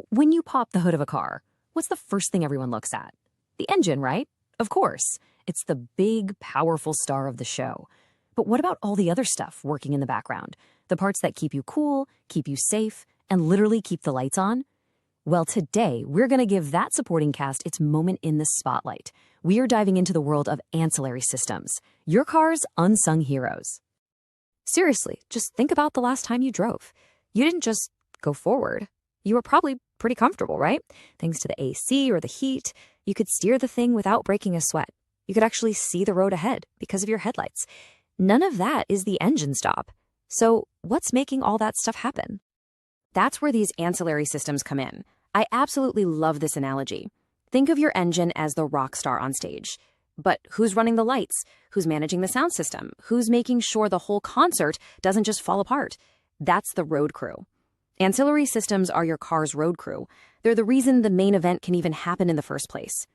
When you pop the hood of a car, what's the first thing everyone looks at? The engine, right? Of course. It's the big, powerful star of the show. But what about all the other stuff working in the background? The parts that keep you cool, keep you safe, and literally keep the lights on? Well, today, we're going to give that supporting cast its moment in the spotlight. We are diving into the world of ancillary systems, your car's unsung heroes. Seriously, just think about the last time you drove. You didn't just go forward. You were probably pretty comfortable, right? Thanks to the AC or the heat, you could steer the thing without breaking a sweat. You could actually see the road ahead because of your headlights. None of that is the engine stop. So what's making all that stuff happen? That's where these ancillary systems come in. I absolutely love this analogy. Think of your engine as the rock star on stage. But who's running the lights? Who's managing the sound system? Who's making sure the whole concert doesn't just fall apart? That's the road crew. Ancillary systems are your car's road crew. They're the reason the main event can even happen in the first place.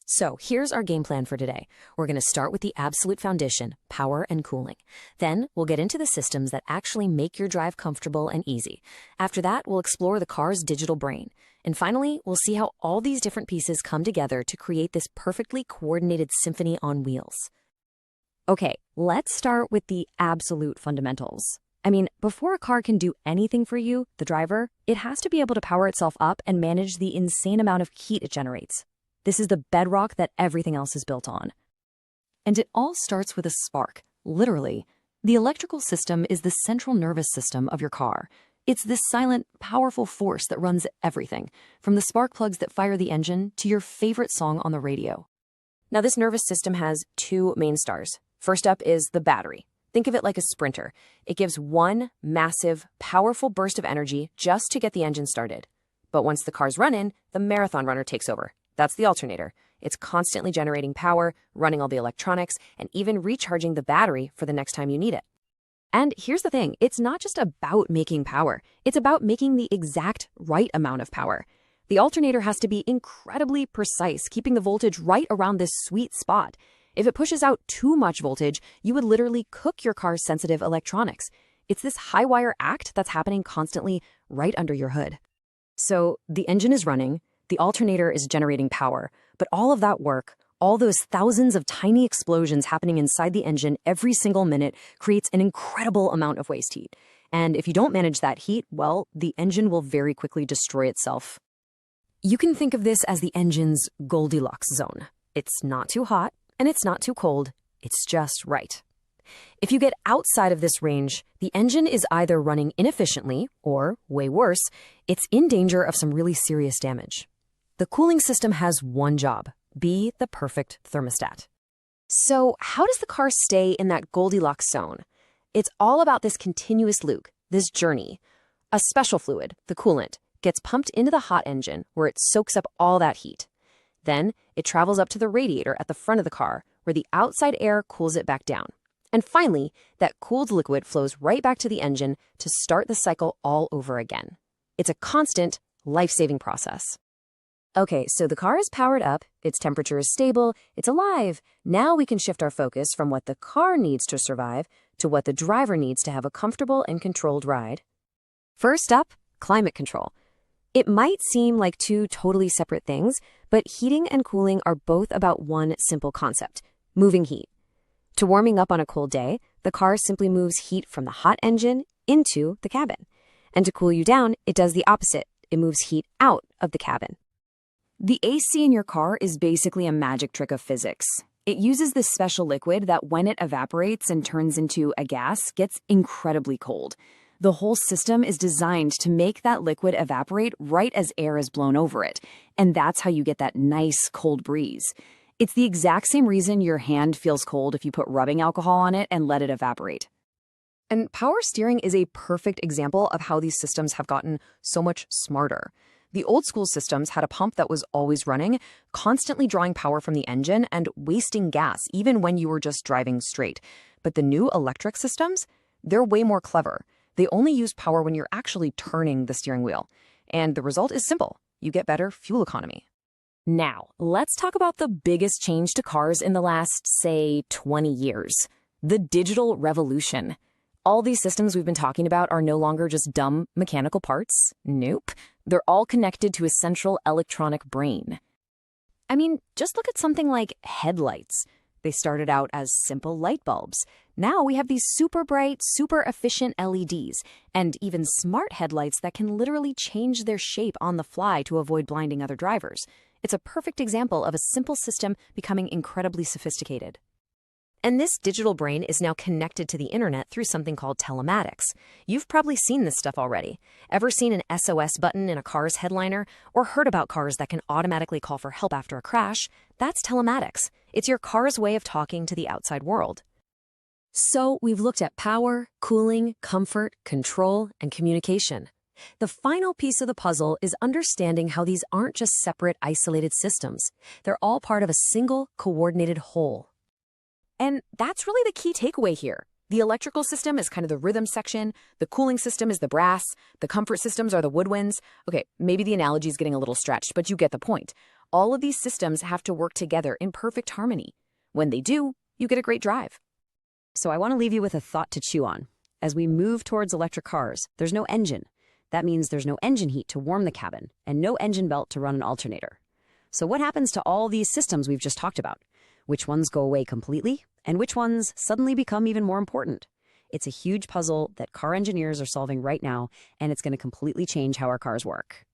So here's our game plan for today. We're going to start with the absolute foundation, power and cooling. Then we'll get into the systems that actually make your drive comfortable and easy. After that, we'll explore the car's digital brain. And finally, we'll see how all these different pieces come together to create this perfectly coordinated symphony on wheels. Okay, let's start with the absolute fundamentals. Before a car can do anything for you, the driver, it has to be able to power itself up and manage the insane amount of heat it generates. This is the bedrock that everything else is built on. And it all starts with a spark, literally. The electrical system is the central nervous system of your car. It's this silent, powerful force that runs everything, from the spark plugs that fire the engine to your favorite song on the radio. Now, this nervous system has two main stars. First up is the battery. Think of it like a sprinter. It gives one massive, powerful burst of energy just to get the engine started. But once the car's running, the marathon runner takes over. That's the alternator. It's constantly generating power, running all the electronics, and even recharging the battery for the next time you need it. And here's the thing, it's not just about making power. It's about making the exact right amount of power. The alternator has to be incredibly precise, keeping the voltage right around this sweet spot. If it pushes out too much voltage, you would literally cook your car's sensitive electronics. It's this high-wire act that's happening constantly right under your hood. So the engine is running, the alternator is generating power, but all of that work, all those thousands of tiny explosions happening inside the engine every single minute creates an incredible amount of waste heat. And if you don't manage that heat, well, the engine will very quickly destroy itself. You can think of this as the engine's Goldilocks zone. It's not too hot, and it's not too cold. It's just right. If you get outside of this range, the engine is either running inefficiently, or, way worse, it's in danger of some really serious damage. The cooling system has one job: be the perfect thermostat. So how does the car stay in that Goldilocks zone? It's all about this continuous loop, this journey. A special fluid, the coolant, gets pumped into the hot engine where it soaks up all that heat. Then it travels up to the radiator at the front of the car where the outside air cools it back down. And finally, that cooled liquid flows right back to the engine to start the cycle all over again. It's a constant, life-saving process. Okay, so the car is powered up, its temperature is stable, it's alive. Now we can shift our focus from what the car needs to survive to what the driver needs to have a comfortable and controlled ride. First up, climate control. It might seem like two totally separate things, but heating and cooling are both about one simple concept: moving heat. To warming up on a cold day, the car simply moves heat from the hot engine into the cabin. And to cool you down, it does the opposite. It moves heat out of the cabin. The AC in your car is basically a magic trick of physics. It uses this special liquid that when it evaporates and turns into a gas, gets incredibly cold. The whole system is designed to make that liquid evaporate right as air is blown over it. And that's how you get that nice cold breeze. It's the exact same reason your hand feels cold if you put rubbing alcohol on it and let it evaporate. And power steering is a perfect example of how these systems have gotten so much smarter. The old school systems had a pump that was always running, constantly drawing power from the engine and wasting gas even when you were just driving straight. But the new electric systems, they're way more clever. They only use power when you're actually turning the steering wheel. And the result is simple. You get better fuel economy. Now, let's talk about the biggest change to cars in the last, say, 20 years. The digital revolution. All these systems we've been talking about are no longer just dumb mechanical parts. Nope. they're all connected to a central electronic brain. I mean, just look at something like headlights. They started out as simple light bulbs. Now we have these super bright, super efficient LEDs, and even smart headlights that can literally change their shape on the fly to avoid blinding other drivers. It's a perfect example of a simple system becoming incredibly sophisticated. And this digital brain is now connected to the internet through something called telematics. You've probably seen this stuff already. Ever seen an SOS button in a car's headliner? Or heard about cars that can automatically call for help after a crash? That's telematics. It's your car's way of talking to the outside world. So we've looked at power, cooling, comfort, control, and communication. The final piece of the puzzle is understanding how these aren't just separate, isolated systems. They're all part of a single, coordinated whole. And that's really the key takeaway here. The electrical system is kind of the rhythm section, the cooling system is the brass, the comfort systems are the woodwinds. Okay, maybe the analogy is getting a little stretched, but you get the point. All of these systems have to work together in perfect harmony. When they do, you get a great drive. So I want to leave you with a thought to chew on. As we move towards electric cars, there's no engine. That means there's no engine heat to warm the cabin and no engine belt to run an alternator. So what happens to all these systems we've just talked about? Which ones go away completely, and which ones suddenly become even more important? It's a huge puzzle that car engineers are solving right now, and it's going to completely change how our cars work.